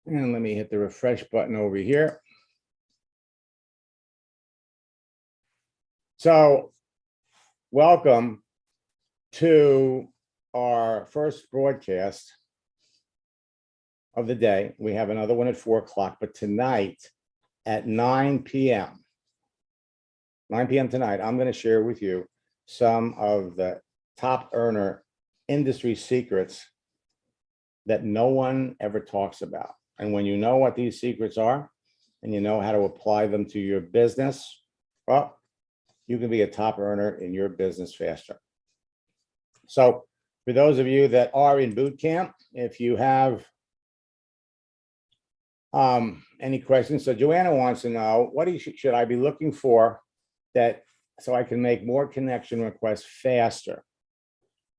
And let me hit the refresh button over here. So welcome to our first broadcast of the day. We have another one at 4 o'clock, but tonight at 9 p.m. 9 p.m. tonight, I'm going to share with you some of the top earner industry secrets that no one ever talks about. And when you know what these secrets are and you know how to apply them to your business, well, you can be a top earner in your business faster. So for those of you that are in boot camp, if you have any questions, so Joanna wants to know, what should I be looking for that so I can make more connection requests faster?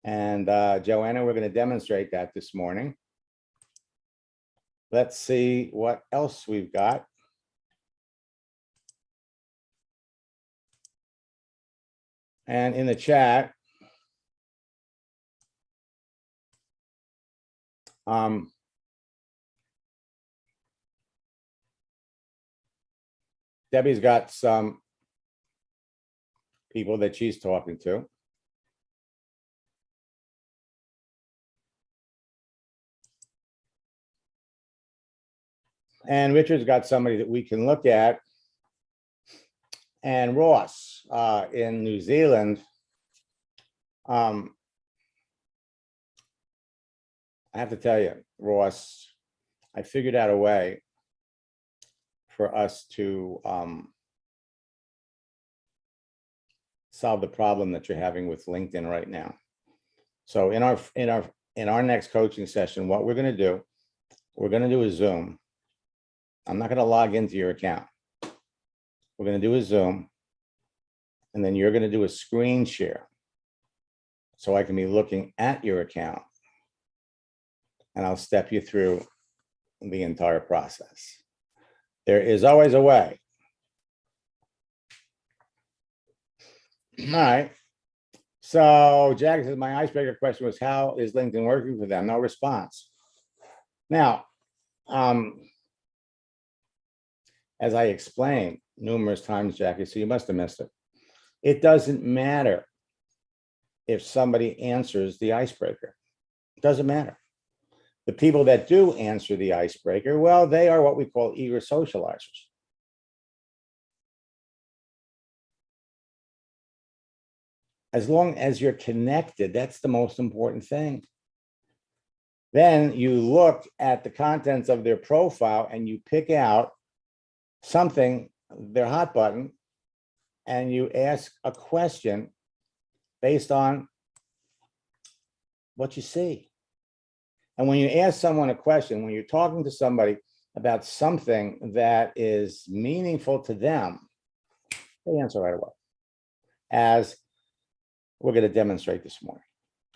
And Joanna, we're going to demonstrate that this morning. Let's see what else we've got. And in the chat, Debbie's got some people that she's talking to. And Richard's got somebody that we can look at. And Ross in New Zealand, I have to tell you, Ross, I figured out a way for us to solve the problem that you're having with LinkedIn right now. So in our next coaching session, what we're going to do, we're going to do a Zoom. I'm not going to log into your account. We're going to do a Zoom, and then you're going to do a screen share so I can be looking at your account, and I'll step you through the entire process. There is always a way. All right. So Jack says, my icebreaker question was, how is LinkedIn working for them? No response. Now, as I explained numerous times, Jackie, so you must have missed it. It doesn't matter if somebody answers the icebreaker. It doesn't matter. The people that do answer the icebreaker, well, they are what we call eager socializers. As long as you're connected, that's the most important thing. Then you look at the contents of their profile and you pick out something, their hot button, and you ask a question based on what you see. And when you ask someone a question, when you're talking to somebody about something that is meaningful to them, they answer right away, as we're going to demonstrate this morning.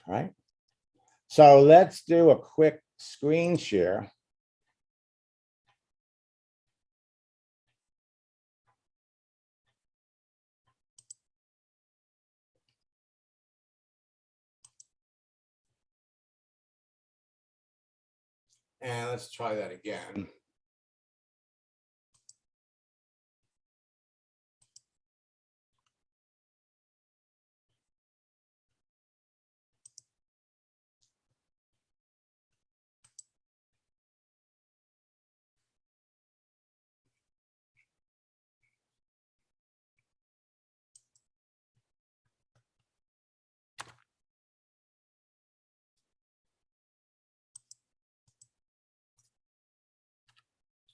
All right. So let's do a quick screen share. And let's try that again.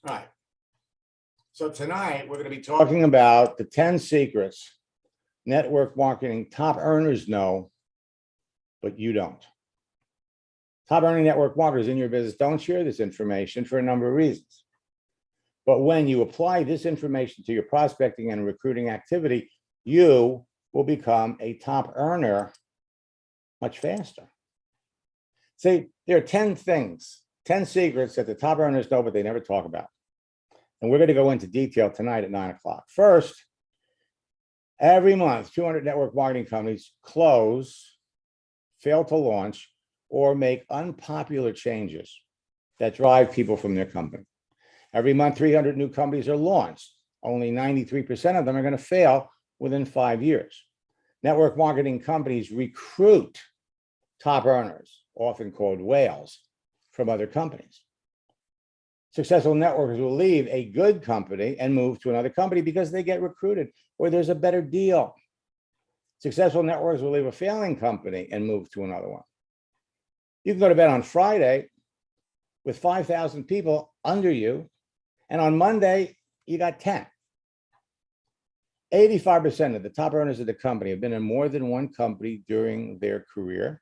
All right. So tonight we're going to be talking about the 10 secrets network marketing top earners know, but you don't. Top earning network marketers in your business don't share this information for a number of reasons. But when you apply this information to your prospecting and recruiting activity, you will become a top earner much faster. See, there are 10 things, 10 secrets that the top earners know, but they never talk about. And we're going to go into detail tonight at 9 o'clock. First, every month, 200 network marketing companies close, fail to launch, or make unpopular changes that drive people from their company. Every month, 300 new companies are launched. Only 93% of them are going to fail within 5 years. Network marketing companies recruit top earners, often called whales, from other companies. Successful networkers will leave a good company and move to another company because they get recruited or there's a better deal. Successful networkers will leave a failing company and move to another one. You can go to bed on Friday with 5,000 people under you, and on Monday, you got 10. 85% of the top earners of the company have been in more than one company during their career.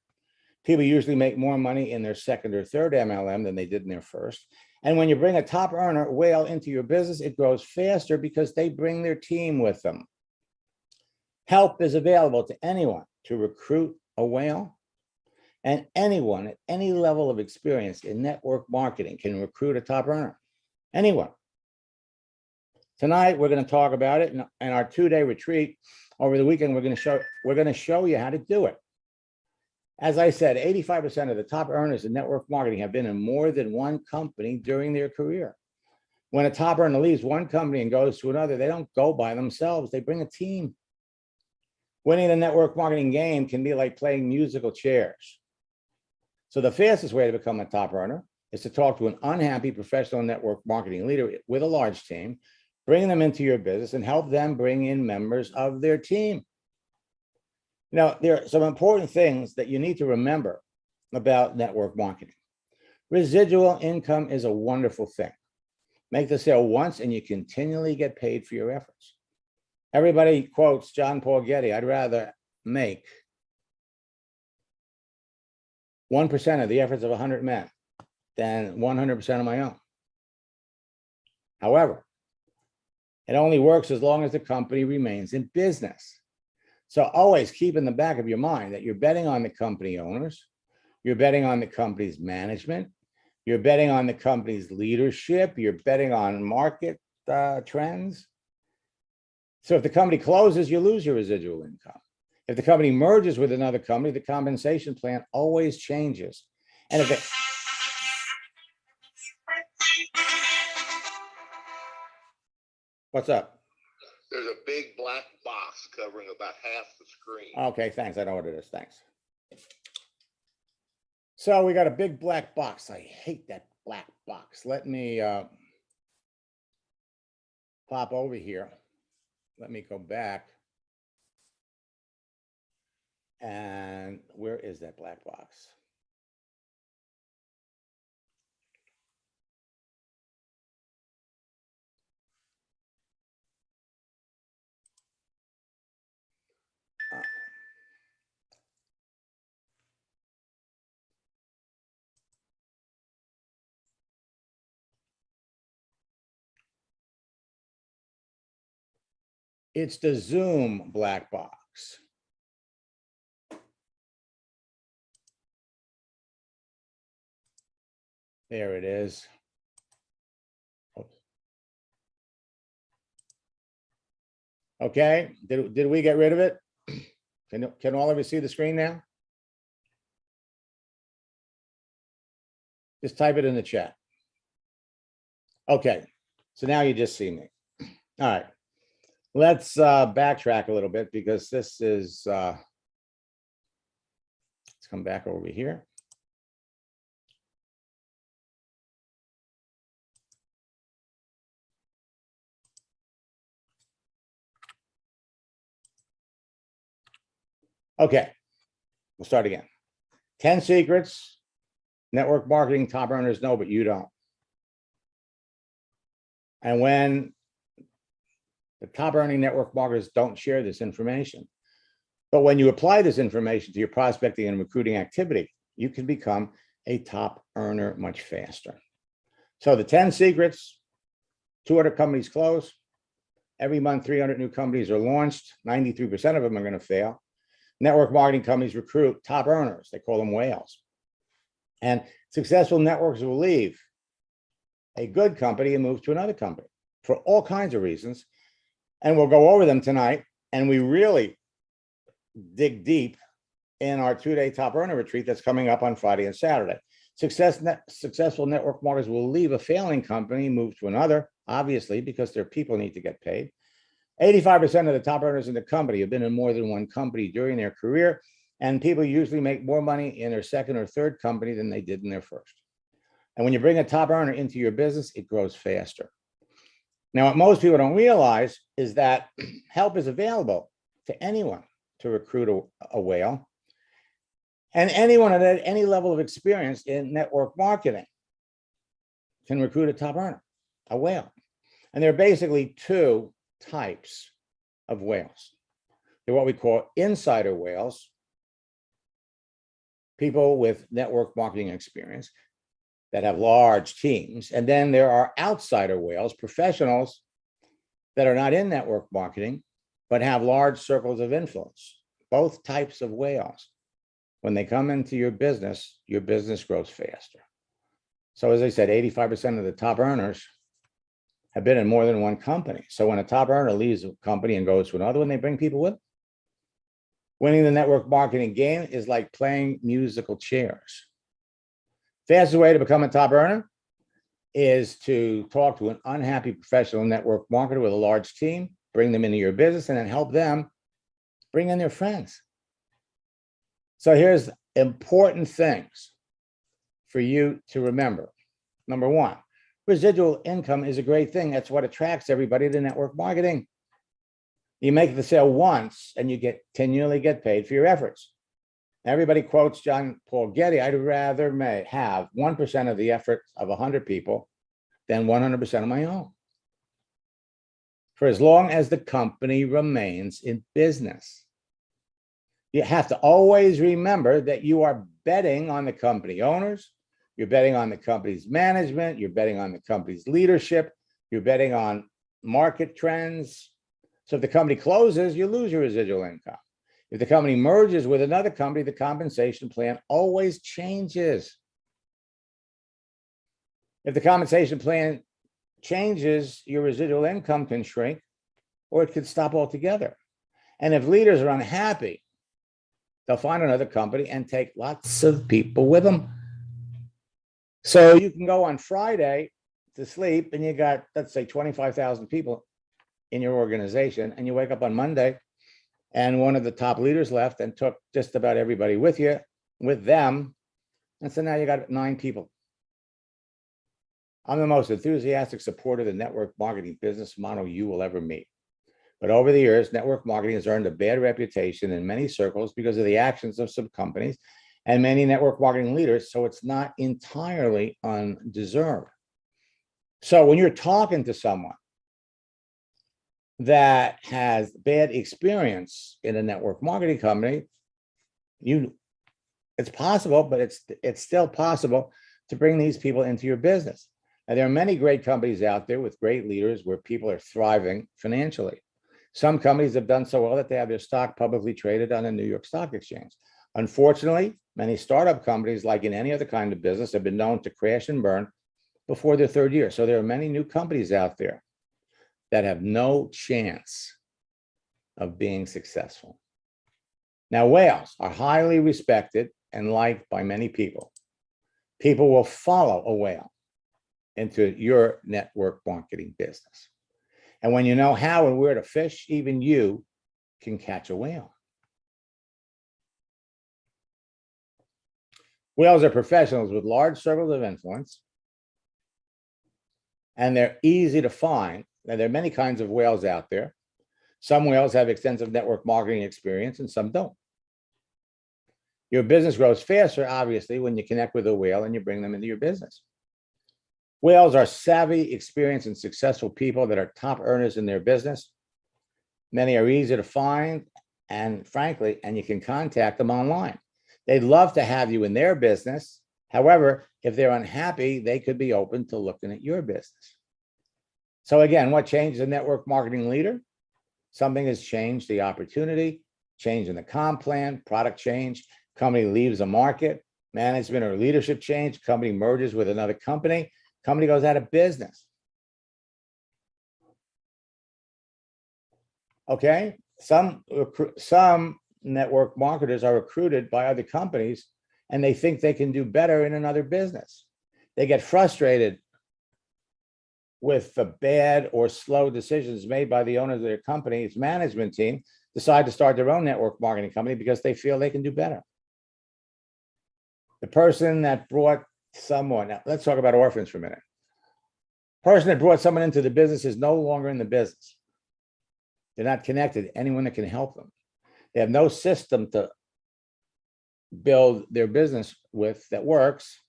People usually make more money in their second or third MLM than they did in their first. And when you bring a top earner whale into your business, it grows faster because they bring their team with them. Help is available to anyone to recruit a whale, and anyone at any level of experience in network marketing can recruit a top earner. Anyone. Tonight, we're going to talk about it in our 2-day retreat. Over the weekend, we're going to show you how to do it. As I said, 85% of the top earners in network marketing have been in more than one company during their career. When a top earner leaves one company and goes to another, they don't go by themselves. They bring a team. Winning the network marketing game can be like playing musical chairs. So the fastest way to become a top earner is to talk to an unhappy professional network marketing leader with a large team, bring them into your business, and help them bring in members of their team. Now, there are some important things that you need to remember about network marketing. Residual income is a wonderful thing. Make the sale once and you continually get paid for your efforts. Everybody quotes John Paul Getty, I'd rather make 1% of the efforts of 100 men than 100% of my own. However, it only works as long as the company remains in business. So always keep in the back of your mind that you're betting on the company owners, you're betting on the company's management, you're betting on the company's leadership, you're betting on market trends. So if the company closes, you lose your residual income. If the company merges with another company, the compensation plan always changes. And if it, what's up? There's a big black box covering about half the screen. Okay, thanks. I know what it is. Thanks. So we got a big black box. I hate that black box. Let me pop over here. Let me go back. And where is that black box? It's the Zoom black box. There it is. Okay, did we get rid of it? Can all of you see the screen now? Just type it in the chat. Okay, so now you just see me. All right, let's backtrack a little bit because this is, let's come back over here. Okay, we'll start again. 10 secrets network marketing top earners know, but you don't. And when the top earning network marketers don't share this information, but when you apply this information to your prospecting and recruiting activity, you can become a top earner much faster. So the 10 secrets, 200 companies close. Every month, 300 new companies are launched. 93% of them are going to fail. Network marketing companies recruit top earners. They call them whales. And successful networks will leave a good company and move to another company for all kinds of reasons. And we'll go over them tonight. And we really dig deep in our 2-day top earner retreat that's coming up on Friday and Saturday. Successful network marketers will leave a failing company, move to another, obviously, because their people need to get paid. 85% of the top earners in the company have been in more than one company during their career, and people usually make more money in their second or third company than they did in their first. And when you bring a top earner into your business, it grows faster. Now, what most people don't realize is that help is available to anyone to recruit a whale, and anyone at any level of experience in network marketing can recruit a top earner, a whale. And there are basically two types of whales. They're what we call insider whales, people with network marketing experience that have large teams. And then there are outsider whales, professionals that are not in network marketing, but have large circles of influence. Both types of whales. When they come into your business grows faster. So as I said, 85% of the top earners have been in more than one company. So when a top earner leaves a company and goes to another one, they bring people with them. Winning the network marketing game is like playing musical chairs. Fastest way to become a top earner is to talk to an unhappy professional network marketer with a large team, bring them into your business, and then help them bring in their friends. So here's important things for you to remember. Number one, residual income is a great thing. That's what attracts everybody to network marketing. You make the sale once and you continually get paid for your efforts. Everybody quotes John Paul Getty, I'd rather have 1% of the effort of 100 people than 100% of my own. For as long as the company remains in business. You have to always remember that you are betting on the company owners, you're betting on the company's management, you're betting on the company's leadership, you're betting on market trends. So if the company closes, you lose your residual income. If the company merges with another company, the compensation plan always changes. If the compensation plan changes, your residual income can shrink or it could stop altogether. And if leaders are unhappy, they'll find another company and take lots of people with them. So you can go on Friday to sleep and you got, let's say, 25,000 people in your organization, and you wake up on Monday and one of the top leaders left and took just about everybody with them. And so now you got 9 people. I'm the most enthusiastic supporter of the network marketing business model you will ever meet. But over the years, network marketing has earned a bad reputation in many circles because of the actions of some companies and many network marketing leaders, so it's not entirely undeserved. So when you're talking to someone that has bad experience in a network marketing company, it's possible, but it's still possible to bring these people into your business. And there are many great companies out there with great leaders where people are thriving financially. Some companies have done so well that they have their stock publicly traded on the New York Stock Exchange. Unfortunately, many startup companies, like in any other kind of business, have been known to crash and burn before their third year. So there are many new companies out there that have no chance of being successful. Now, whales are highly respected and liked by many people. People will follow a whale into your network marketing business. And when you know how and where to fish, even you can catch a whale. Whales are professionals with large circles of influence, and they're easy to find. Now, there are many kinds of whales out there. Some whales have extensive network marketing experience and some don't. Your business grows faster, obviously, when you connect with a whale and you bring them into your business. Whales are savvy, experienced, and successful people that are top earners in their business. Many are easy to find, and frankly, and you can contact them online. They'd love to have you in their business. However, if they're unhappy, they could be open to looking at your business. So again, what changes a network marketing leader? Something has changed: the opportunity, change in the comp plan, product change, company leaves a market, management or leadership change, company merges with another company, company goes out of business. Okay, some network marketers are recruited by other companies and they think they can do better in another business. They get frustrated with the bad or slow decisions made by the owners of their company's management team, decide to start their own network marketing company because they feel they can do better. The person that brought someone, now let's talk about orphans for a minute. Person that brought someone into the business is no longer in the business. They're not connected to anyone that can help them. They have no system to build their business with that works.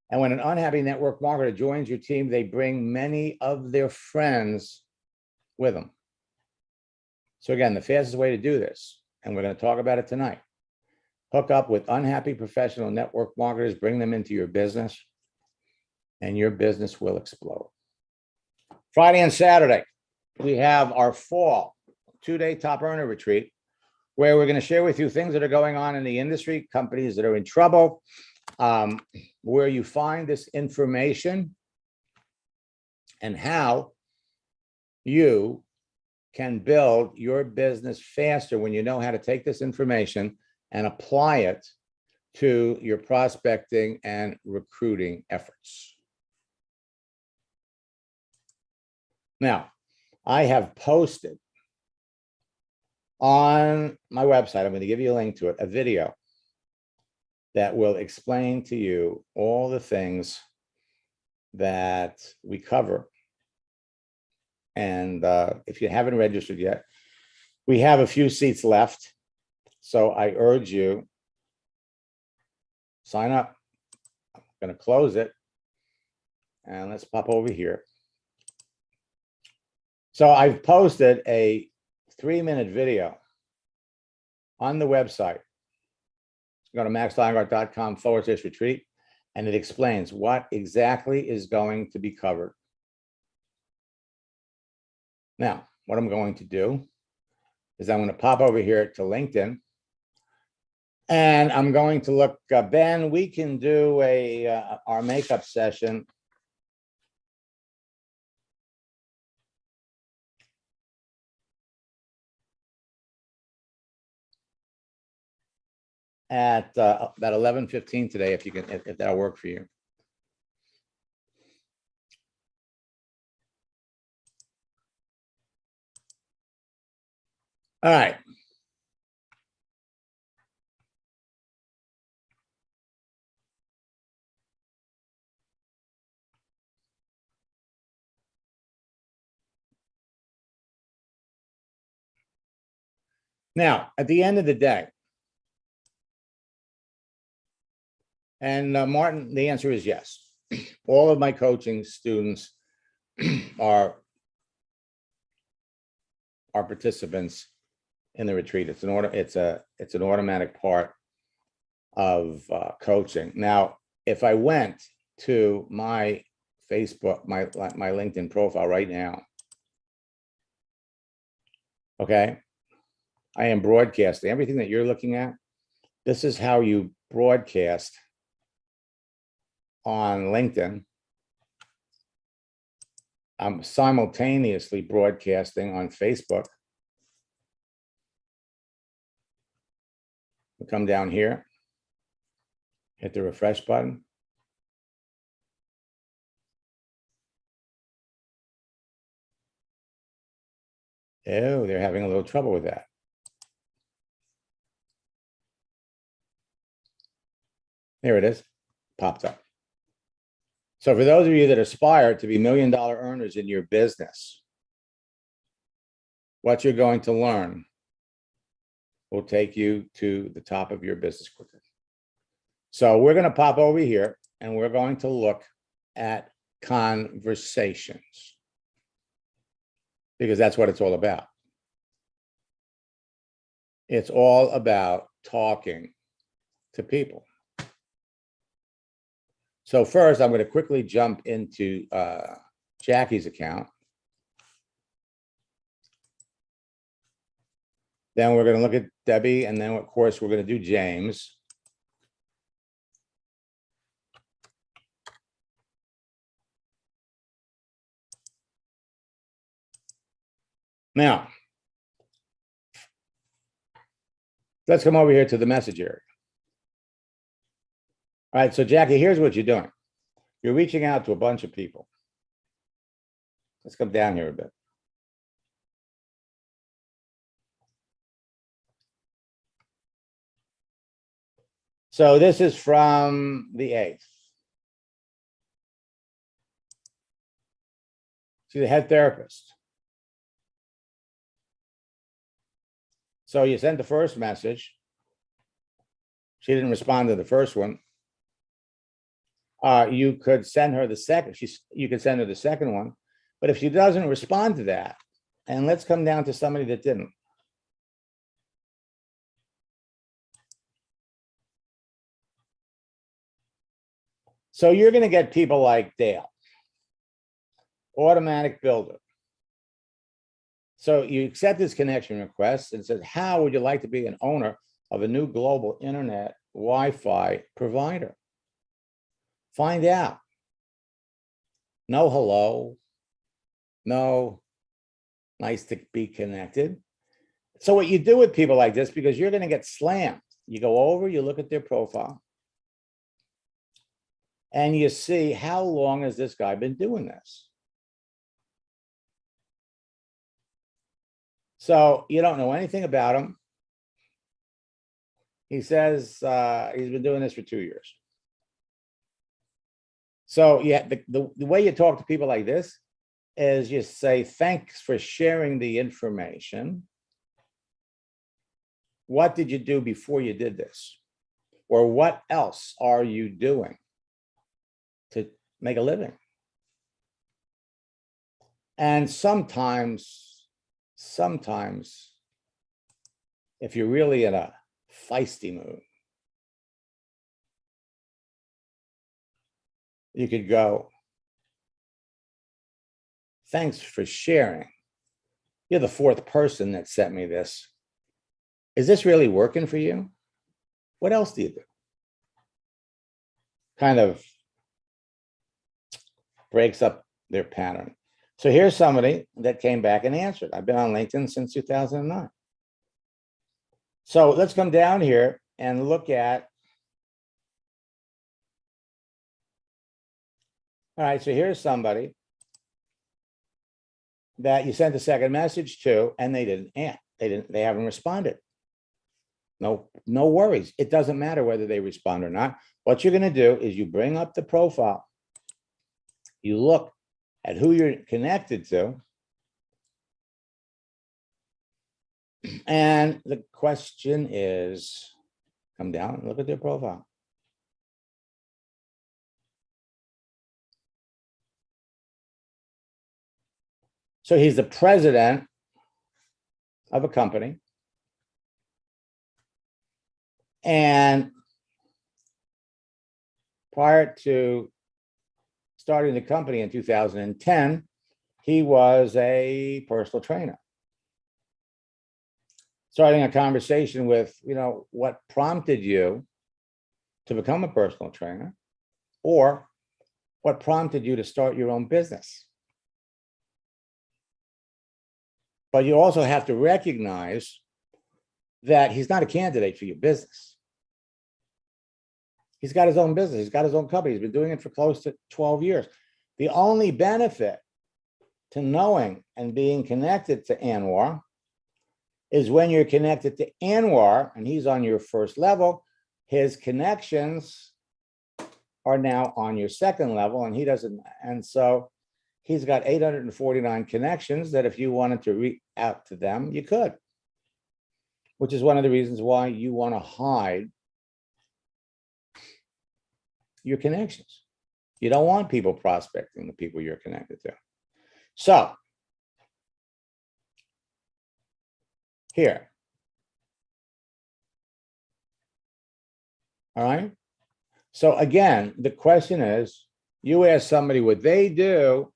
And when an unhappy network marketer joins your team, they bring many of their friends with them. So again, the fastest way to do this, and we're going to talk about it tonight, hook up with unhappy professional network marketers, bring them into your business, and your business will explode. Friday and Saturday, we have our fall 2-day top earner retreat, where we're going to share with you things that are going on in the industry, companies that are in trouble, where you find this information, and how you can build your business faster when you know how to take this information and apply it to your prospecting and recruiting efforts. Now, I have posted on my website, I'm going to give you a link to it, a video that will explain to you all the things that we cover. And if you haven't registered yet, we have a few seats left. So I urge you, sign up. I'm going to close it. And let's pop over here. So I've posted a 3-minute video on the website. Go to maxsteingart.com/retreat, and it explains what exactly is going to be covered. Now, what I'm going to do is I'm going to pop over here to LinkedIn, and I'm going to look, Ben, we can do our makeup session at about 11:15 today, if you can, if that'll work for you. All right. Now, at the end of the day, and Martin, the answer is yes. All of my coaching students are participants in the retreat. It's an automatic part of coaching. Now, if I went to my Facebook, my LinkedIn profile right now, okay, I am broadcasting everything that you're looking at. This is how you broadcast on LinkedIn. I'm simultaneously broadcasting on Facebook. We'll come down here, hit the refresh button. Oh, they're having a little trouble with that. There it is, popped up. So for those of you that aspire to be $1 million earners in your business, what you're going to learn will take you to the top of your business quicker. So we're going to pop over here and we're going to look at conversations, because that's what it's all about. It's all about talking to people. So first, I'm going to quickly jump into Jackie's account. Then we're going to look at Debbie, and then, of course, we're going to do James. Now, let's come over here to the message area. All right, so Jackie, here's what you're doing. You're reaching out to a bunch of people. Let's come down here a bit. So this is from the 8th. She's the head therapist. So you sent the first message. She didn't respond to the first one. You could send her the second. You could send her the second one. But if she doesn't respond to that, and let's come down to somebody that didn't. So you're going to get people like Dale, automatic builder. So you accept this connection request and says, how would you like to be an owner of a new global internet Wi-Fi provider? Find out. No hello. No, nice to be connected. So what you do with people like this, because you're going to get slammed, you go over, you look at their profile, and you see how long has this guy been doing this. So you don't know anything about him. He says he's been doing this for 2 years. So yeah, the way you talk to people like this is you say, thanks for sharing the information. What did you do before you did this? Or what else are you doing to make a living? And sometimes, if you're really in a feisty mood, you could go, thanks for sharing. You're the 4th person that sent me this. Is this really working for you? What else do you do? Kind of breaks up their pattern. So here's somebody that came back and answered. I've been on LinkedIn since 2009. So let's come down here and look at, all right, so here's somebody that you sent a second message to and they haven't responded. No worries. It doesn't matter whether they respond or not. What you're going to do is you bring up the profile. You look at who you're connected to. And the question is, come down and look at their profile. So he's the president of a company. And prior to starting the company in 2010, he was a personal trainer. Starting a conversation with, what prompted you to become a personal trainer, or what prompted you to start your own business. But you also have to recognize that he's not a candidate for your business. He's got his own business. He's got his own company. He's been doing it for close to 12 years. The only benefit to knowing and being connected to Anwar is when you're connected to Anwar and he's on your first level, his connections are now on your second level and he doesn't. And so he's got 849 connections that if you wanted to reach out to them, you could, which is one of the reasons why you want to hide your connections. You don't want people prospecting the people you're connected to. So here. All right. So again, the question is, you ask somebody what they do.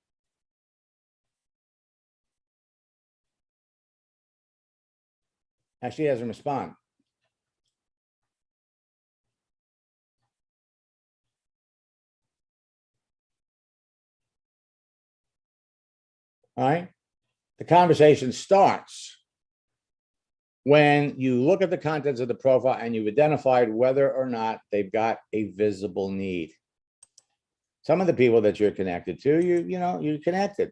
Actually doesn't respond. All right. The conversation starts. when you look at the contents of the profile and you've identified whether or not they've got a visible need. Some of the people that you're connected to, you're connected.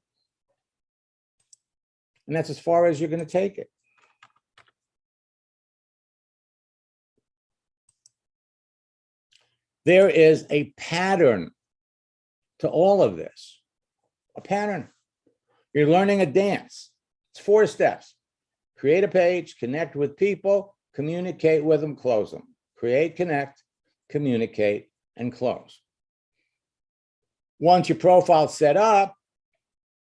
And that's as far as you're going to take it. There is a pattern to all of this, a pattern. You're learning a dance. It's 4 steps. Create a page, connect with people, communicate with them, close them. Create, connect, communicate, and close. Once your profile's set up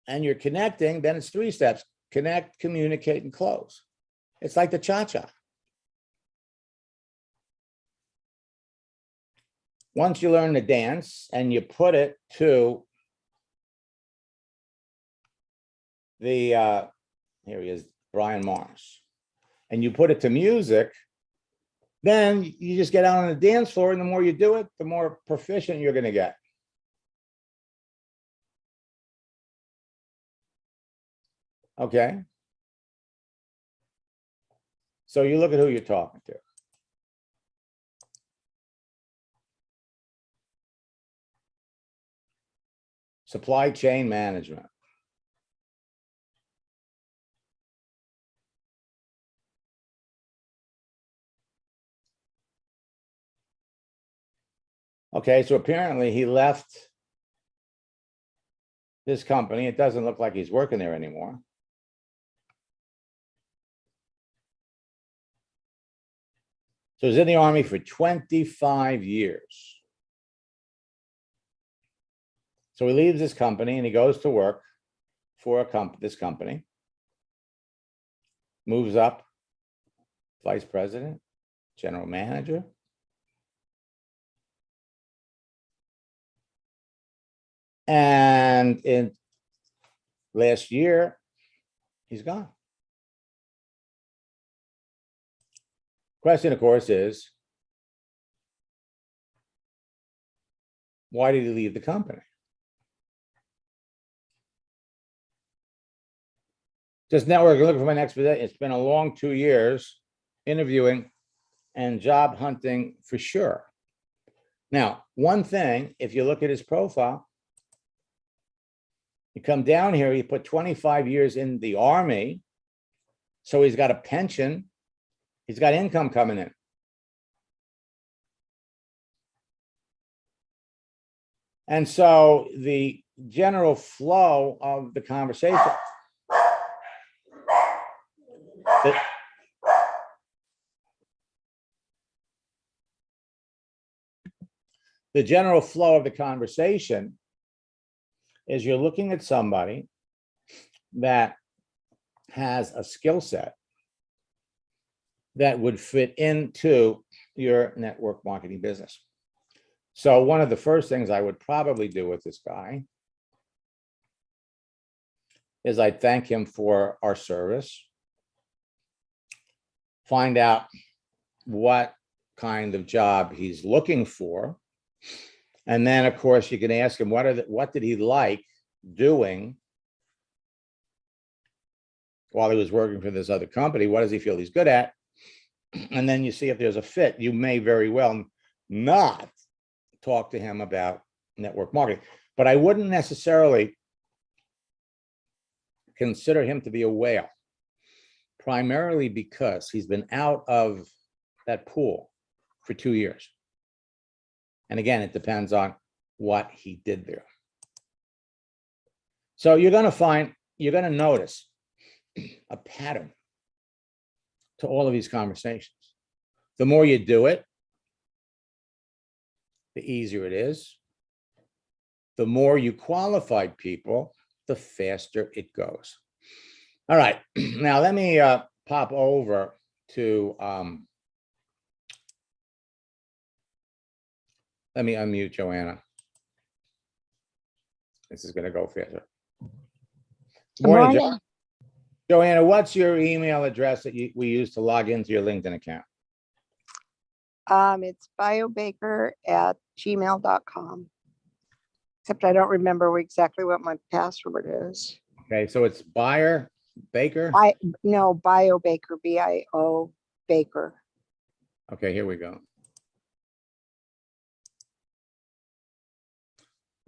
and you're connecting, then it's 3 steps. Connect, communicate, and close. It's like the cha-cha. Once you learn the dance and you put it to the, here he is, Brian Mars, and you put it to music, then you just get out on the dance floor, and the more you do it, the more proficient you're going to get. Okay. So you look at who you're talking to. Supply chain management. Okay, so apparently he left this company. It doesn't look like he's working there anymore. So he's in the Army for 25 years. So he leaves this company and he goes to work for this company, moves up, vice president, general manager. And in last year, he's gone. Question, of course, is why did he leave the company? Just networking, looking for my next position. It's been a long 2 years interviewing and job hunting for sure. Now, one thing, if you look at his profile, you come down here, he put 25 years in the Army. So he's got a pension. He's got income coming in. And so the general flow of the conversation, the general flow of the conversation is you're looking at somebody that has a skill set that would fit into your network marketing business. So one of the first things I would probably do with this guy is I'd thank him for our service, find out what kind of job he's looking for. And then, of course, you can ask him, what did he like doing while he was working for this other company? What does he feel he's good at? And then you see if there's a fit. You may very well not talk to him about network marketing, but I wouldn't necessarily consider him to be a whale, primarily because he's been out of that pool for 2 years. And again, it depends on what he did there. So you're going to notice a pattern to all of these conversations. The more you do it, the easier it is. The more you qualified people, the faster it goes. All right, now let me pop over to, let me unmute Joanna. This is going to go faster. Good morning, Joanna. What's your email address that we use to log into your LinkedIn account? It's biobaker@gmail.com. Except I don't remember exactly what my password is. Okay, so it's buyer Baker? No, Bio Baker, BIO Baker. Okay, here we go.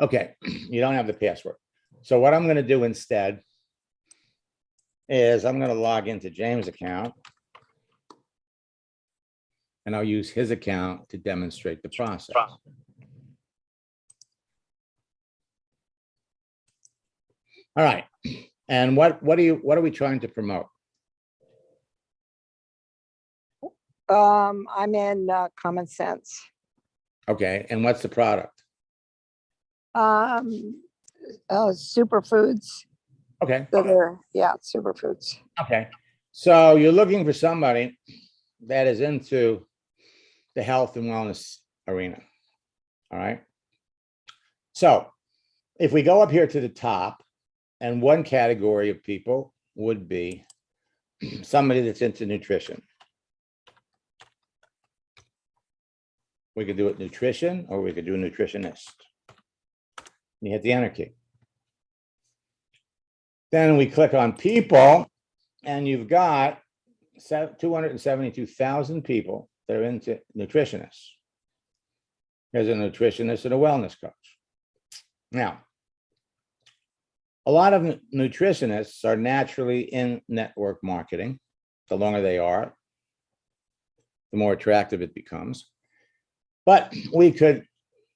Okay, you don't have the password. So what I'm going to do instead is I'm going to log into James' account, and I'll use his account to demonstrate the process. All right. And what are we trying to promote? I'm in Common Sense. Okay, and what's the product? Superfoods Okay, that are, yeah, superfoods. okay. So you're looking for somebody that is into the health and wellness arena. All right. So if we go up here to the top, and one category of people would be somebody that's into nutrition. We could do it nutrition, or we could do a nutritionist. You hit the enter key. Then we click on people, and you've got 272,000 people that are into nutritionists. There's a nutritionist and a wellness coach. Now, a lot of nutritionists are naturally in network marketing. The longer they are, the more attractive it becomes. But we could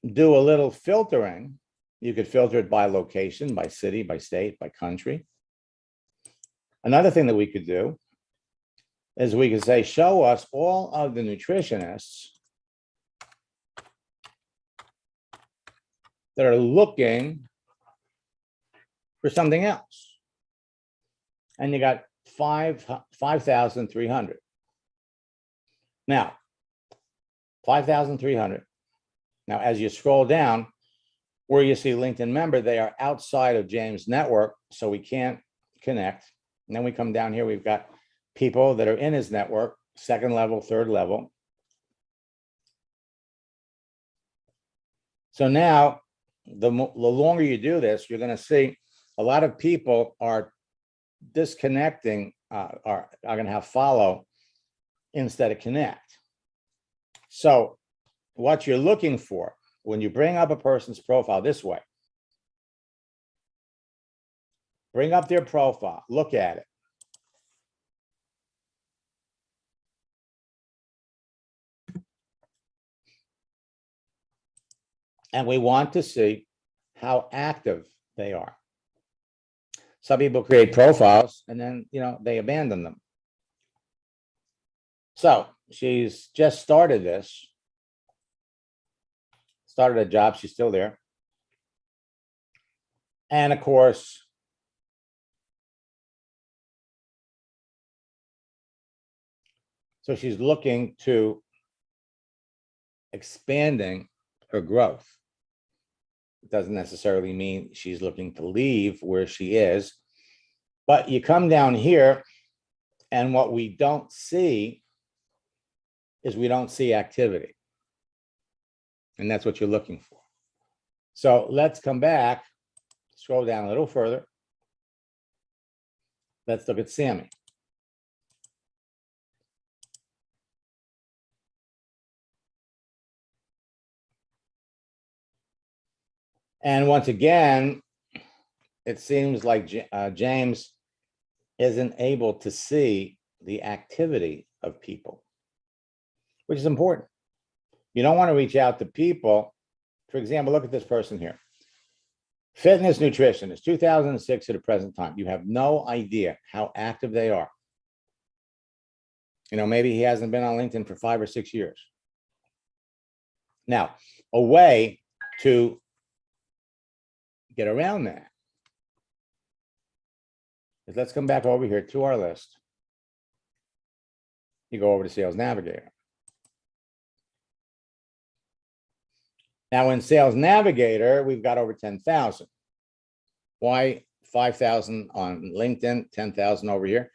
do a little filtering. You could filter it by location, by city, by state, by country. Another thing that we could do is we could say, show us all of the nutritionists that are looking for something else. And you got 5,300. Now, 5,300. Now, as you scroll down, where you see LinkedIn member, they are outside of James' network, so we can't connect. And then we come down here, we've got people that are in his network, second level, third level. So now, the longer you do this, you're going to see a lot of people are disconnecting, are going to have follow instead of connect. So what you're looking for when you bring up a person's profile this way, bring up their profile, look at it. And we want to see how active they are. Some people create profiles and then, they abandon them. So she's just started this, started a job, she's still there. And of course, so she's looking to expanding her growth. It doesn't necessarily mean she's looking to leave where she is, but you come down here and what we don't see is we don't see activity. And that's what you're looking for. So let's come back, scroll down a little further. Let's look at Sammy. And once again, it seems like James isn't able to see the activity of people, which is important. You don't want to reach out to people. For example, look at this person here. Fitness nutrition is 2006 at the present time. You have no idea how active they are. Maybe he hasn't been on LinkedIn for 5 or 6 years. Now, a way to get around that is let's come back over here to our list. You go over to Sales Navigator. Now in Sales Navigator, we've got over 10,000. Why 5,000 on LinkedIn, 10,000 over here?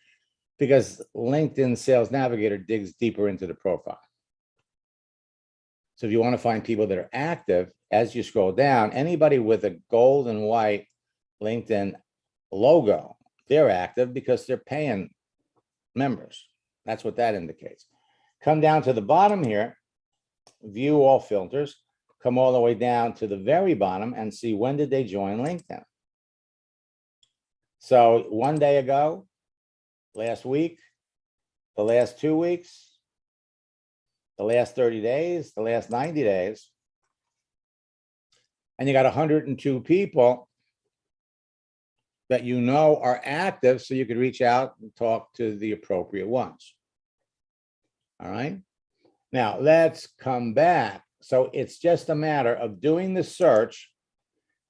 Because LinkedIn Sales Navigator digs deeper into the profile. So if you want to find people that are active, as you scroll down, anybody with a gold and white LinkedIn logo they're active because they're paying members. That's what that indicates. Come down to the bottom here, view all filters, come all the way down to the very bottom and see when did they join LinkedIn. So 1 day ago, last week, the last 2 weeks, the last 30 days, the last 90 days, and you got 102 people that you know are active, so you could reach out and talk to the appropriate ones. All right. Now let's come back. So it's just a matter of doing the search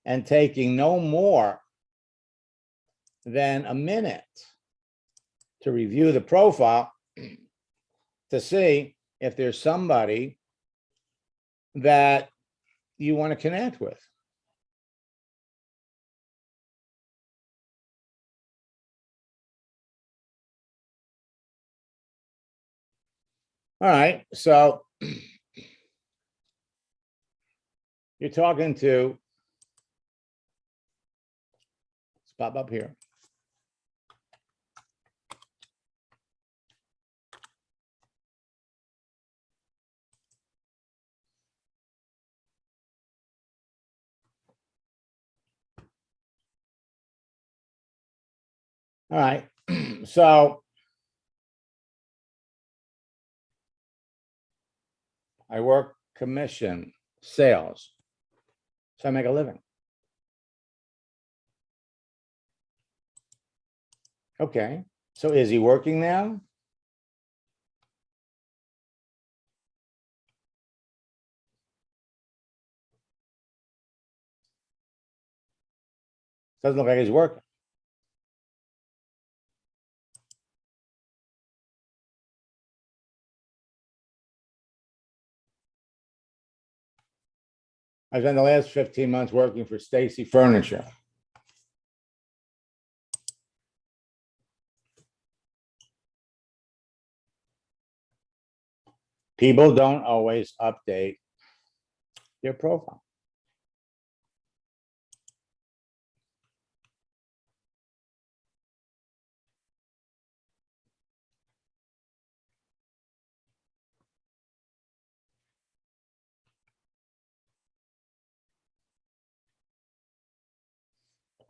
and taking no more than a minute to review the profile to see if there's somebody that you want to connect with. All right, so you're talking to, let's pop up here. All right, so I work commission sales, so I make a living. Okay, so is he working now? Doesn't look like he's working. I spent the last 15 months working for Stacy Furniture. People don't always update their profile.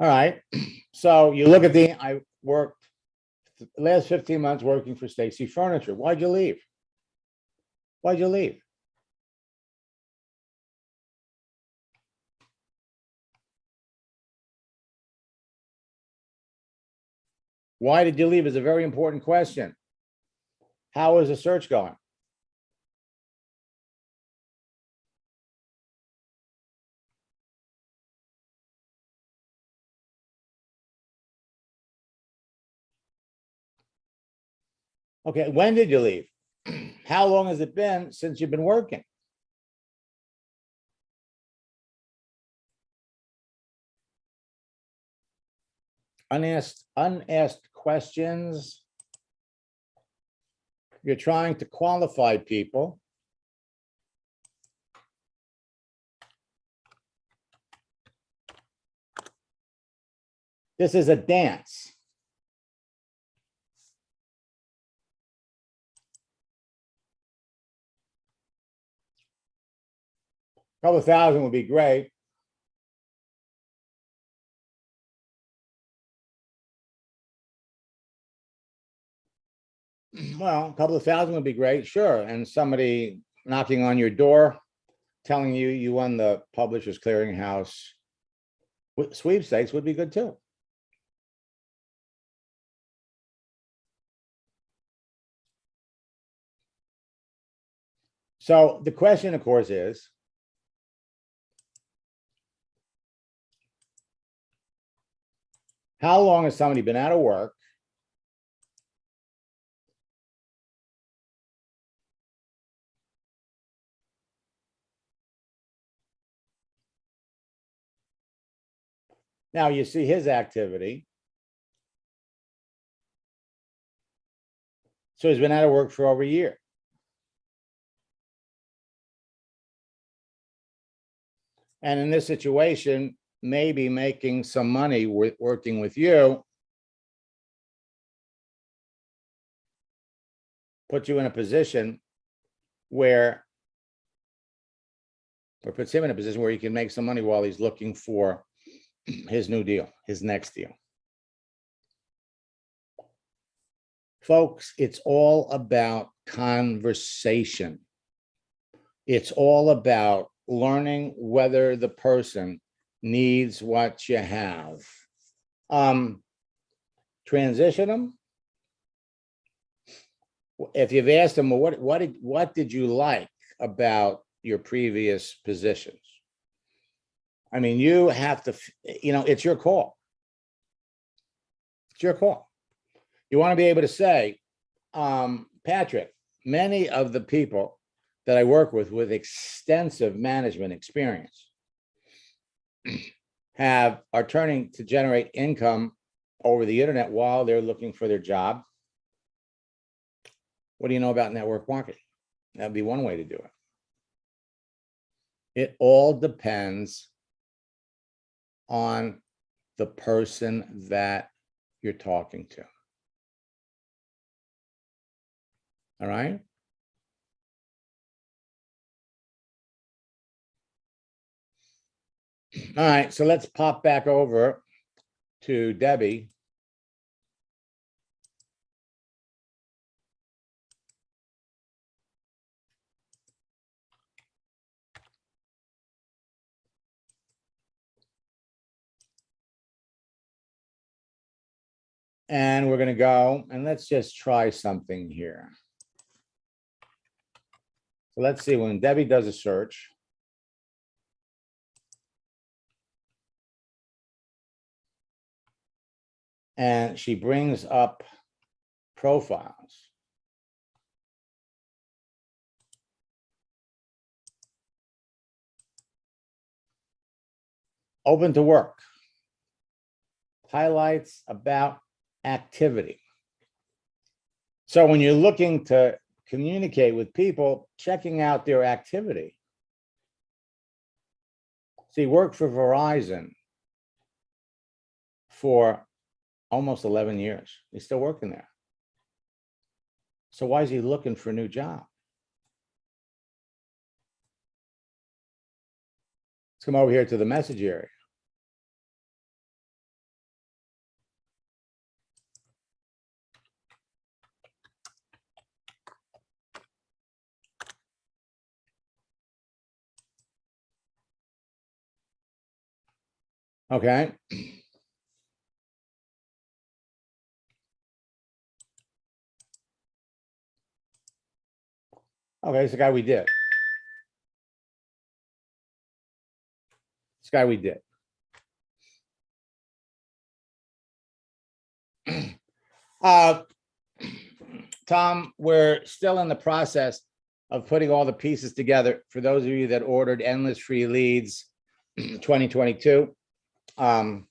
All right, so you look at I worked the last 15 months working for Stacy Furniture. Why'd you leave? Why'd you leave? Why did you leave is a very important question. How is the search going? Okay, when did you leave? How long has it been since you've been working? Unasked questions. You're trying to qualify people. This is a dance. A couple of thousand would be great. Well, a couple of thousand would be great, sure. And somebody knocking on your door, telling you you won the Publishers Clearinghouse sweepstakes would be good too. So the question, of course, is, how long has somebody been out of work? Now you see his activity. So he's been out of work for over a year. And in this situation, maybe making some money with working with you puts you in a position where, or puts him in a position where he can make some money while he's looking for his new deal, his next deal. Folks, it's all about conversation. It's all about learning whether the person needs what you have. Transition them. If you've asked them, well, what did you like about your previous positions? I mean, you have to, it's your call. It's your call. You want to be able to say, Patrick, many of the people that I work with extensive management experience are turning to generate income over the internet while they're looking for their job. What do you know about network marketing? That'd be one way to do it. It all depends on the person that you're talking to. All right. All right, so let's pop back over to Debbie. And we're going to go and let's just try something here. So let's see, when Debbie does a search, and she brings up profiles. Open to work. Highlights about activity. So when you're looking to communicate with people, checking out their activity. See, worked for Verizon for almost 11 years. He's still working there. So why is he looking for a new job? Let's come over here to the message area. Okay. Okay, it's the guy we did. This guy we did. Tom, we're still in the process of putting all the pieces together. For those of you that ordered Endless Free Leads 2022, I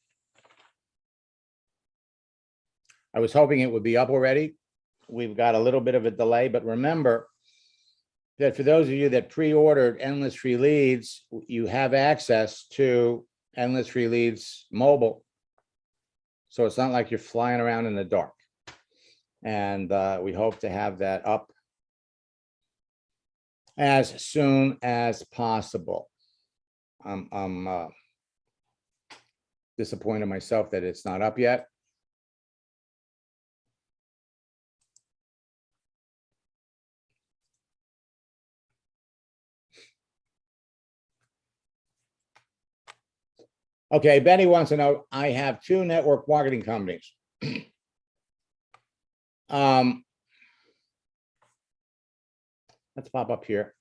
was hoping it would be up already. We've got a little bit of a delay, but remember that for those of you that pre-ordered Endless Free Leads, you have access to Endless Free Leads mobile. So it's not like you're flying around in the dark. And we hope to have that up as soon as possible. I'm disappointed myself that it's not up yet. Okay, Benny wants to know, I have 2 network marketing companies. Let's pop up here.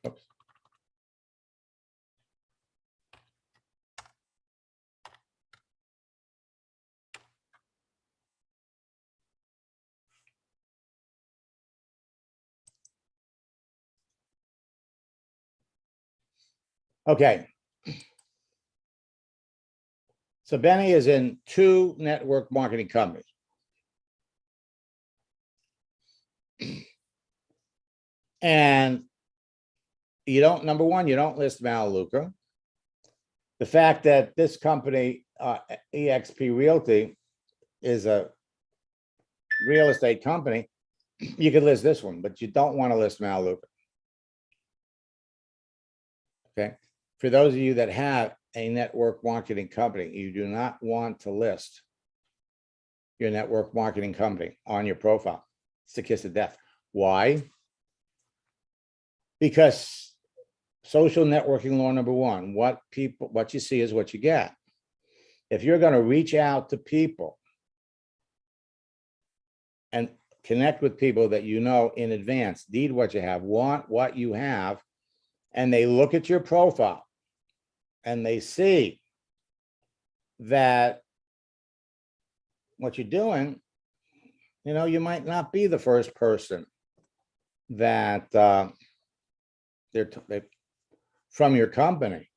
Oops. Okay. So Benny is in 2 network marketing companies. And you don't, number one, you don't list Malaluca. The fact that this company EXP Realty is a real estate company, you could list this one, but you don't want to list Malibu. Okay. For those of you that have a network marketing company, you do not want to list your network marketing company on your profile. It's the kiss of death. Why? Because social networking law number one, what you see is what you get. If you're going to reach out to people and connect with people that you know in advance, need what you have, want what you have, and they look at your profile and they see that what you're doing, you might not be the first person that they're from your company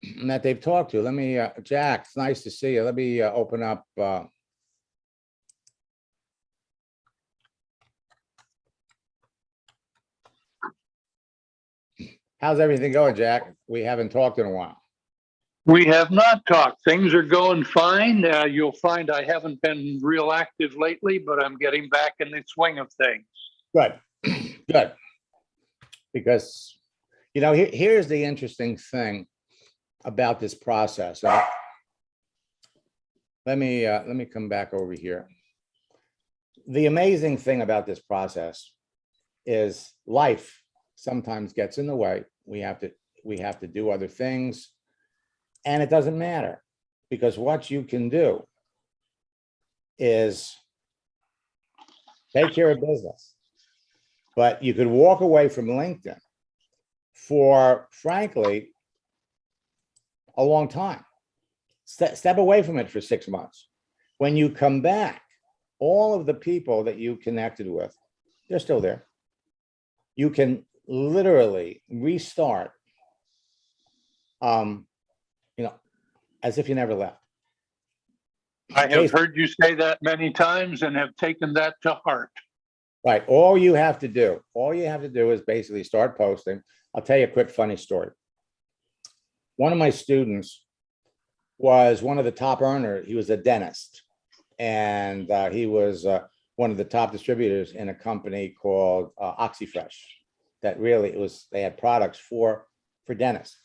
and that they've talked to. Let me, Jack, it's nice to see you. Let me open up. How's everything going, Jack? We haven't talked in a while. We have not talked. Things are going fine. You'll find I haven't been real active lately, but I'm getting back in the swing of things. Good, good. Because, here's the interesting thing about this process. Let me come back over here. The amazing thing about this process is life sometimes gets in the way. We have to do other things, and it doesn't matter, because what you can do is take care of business. But you could walk away from LinkedIn for, frankly, a long time. Step away from it for 6 months. When you come back, all of the people that you connected with, they're still there. You can literally restart, as if you never left. I have heard you say that many times and have taken that to heart. Right. All you have to do is basically start posting. I'll tell you a quick funny story. One of my students was one of the top earners. He was a dentist, and he was one of the top distributors in a company called OxyFresh. That really, they had products for dentists.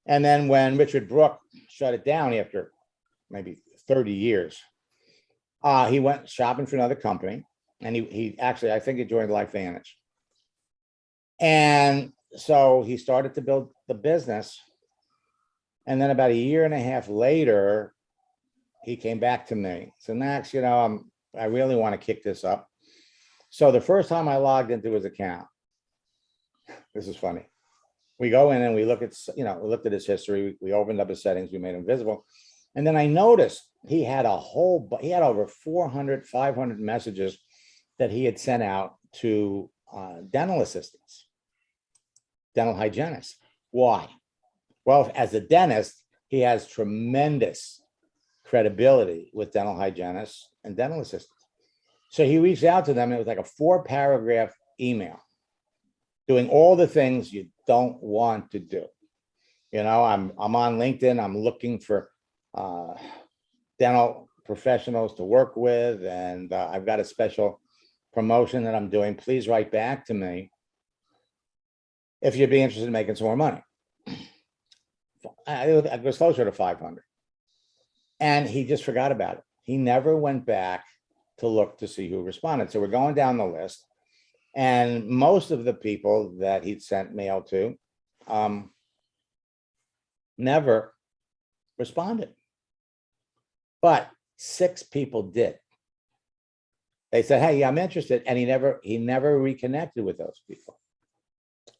And then when Richard Brooke shut it down after maybe 30 years, he went shopping for another company. And he actually, I think he joined LifeVantage. And so he started to build the business. And then about a year and a half later, he came back to me. So Max, I really want to kick this up. So the first time I logged into his account, this is funny. We go in and we look at, we looked at his history. We opened up his settings. We made him visible. And then I noticed he had over 400, 500 messages that he had sent out to dental assistants, dental hygienists. Why? Well, as a dentist, he has tremendous credibility with dental hygienists and dental assistants. So he reached out to them. It was like a 4-paragraph email doing all the things you don't want to do. I'm on LinkedIn. I'm looking for dental professionals to work with, and I've got a special promotion that I'm doing. Please write back to me if you'd be interested in making some more money. It was closer to 500. And he just forgot about it. He never went back to look to see who responded. So we're going down the list. And most of the people that he'd sent mail to never responded. But 6 people did. They said, hey, I'm interested. And he never reconnected with those people.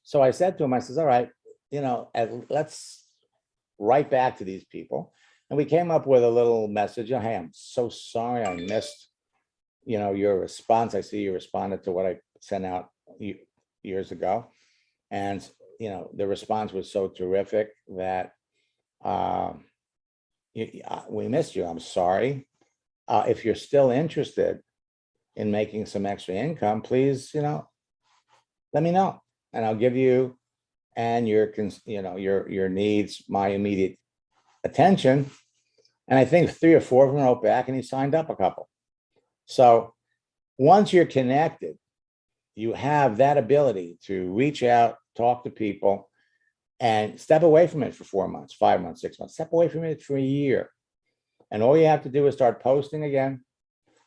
So I said to him, I says, all right, let's write back to these people. And we came up with a little message. Hey, I'm so sorry I missed, your response. I see you responded to what I sent out years ago. And, the response was so terrific that we missed you. I'm sorry. If you're still interested in making some extra income, please, let me know, and I'll give you and your needs my immediate attention. And I think 3 or 4 of them wrote back and he signed up a couple. So once you're connected, you have that ability to reach out, talk to people, and step away from it for 4 months, 5 months, 6 months, step away from it for a year. And all you have to do is start posting again,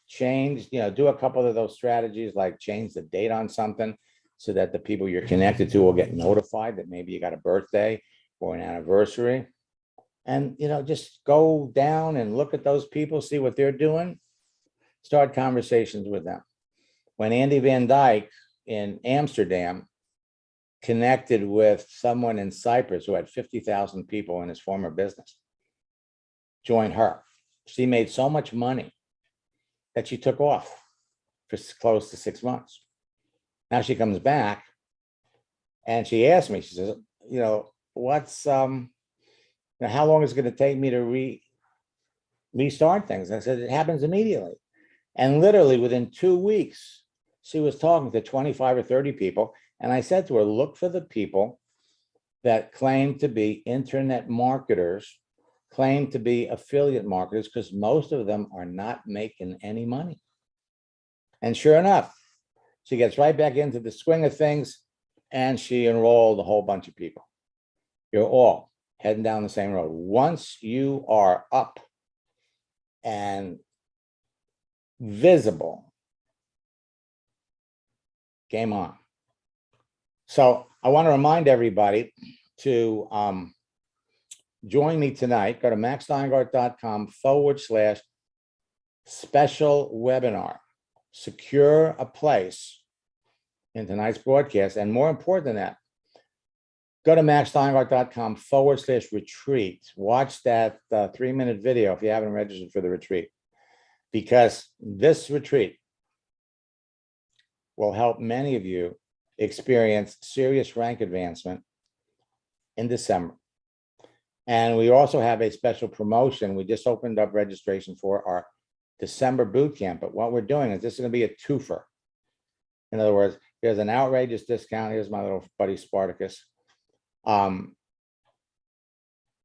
change, do a couple of those strategies, like change the date on something so that the people you're connected to will get notified that maybe you got a birthday or an anniversary. And, just go down and look at those people, see what they're doing, start conversations with them. When Andy Van Dyke in Amsterdam connected with someone in Cyprus who had 50,000 people in his former business, joined her. She made so much money that she took off for close to 6 months. Now she comes back and she asked me, she says, what's, how long is it going to take me to restart things? I said, it happens immediately. And literally within 2 weeks, she was talking to 25 or 30 people. And I said to her, look for the people that claim to be internet marketers, claim to be affiliate marketers, because most of them are not making any money. And sure enough, she gets right back into the swing of things and she enrolled a whole bunch of people. You're all heading down the same road. Once you are up and visible, game on. So I want to remind everybody to join me tonight. Go to maxsteingart.com/special webinar. Secure a place in tonight's broadcast. And more important than that, go to maxsteingart.com/retreat. Watch that 3-minute video if you haven't registered for the retreat, because this retreat will help many of you experience serious rank advancement in December. And we also have a special promotion. We just opened up registration for our December boot camp. But what we're doing is this is going to be a twofer. In other words, there's an outrageous discount. Here's my little buddy Spartacus.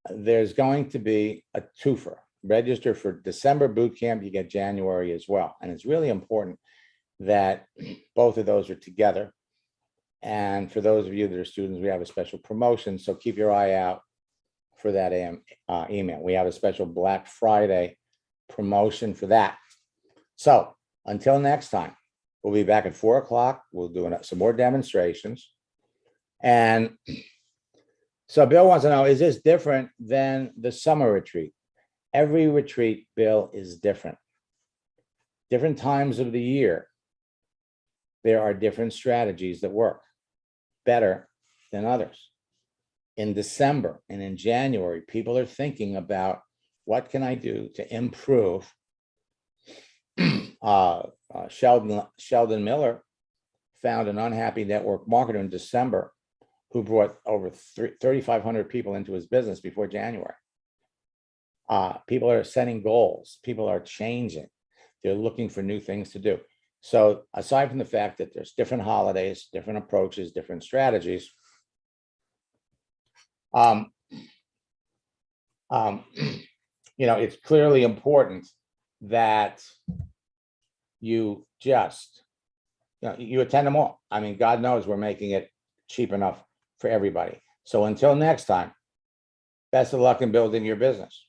There's going to be a twofer. Register for December boot camp. You get January as well. And it's really important that both of those are together. And for those of you that are students, we have a special promotion. So keep your eye out for that email. We have a special Black Friday promotion for that. So until next time, we'll be back at 4 o'clock. We'll do some more demonstrations. And so Bill wants to know, is this different than the summer retreat? Every retreat, Bill, is different. Different times of the year, there are different strategies that work better than others. In December and in January, people are thinking about, what can I do to improve? Sheldon Miller found an unhappy network marketer in December who brought over 3,500 people into his business before January. People are setting goals. People are changing. They're looking for new things to do. So aside from the fact that there's different holidays, different approaches, different strategies, it's clearly important that you just, you attend them all. I mean, God knows we're making it cheap enough for everybody. So until next time, best of luck in building your business.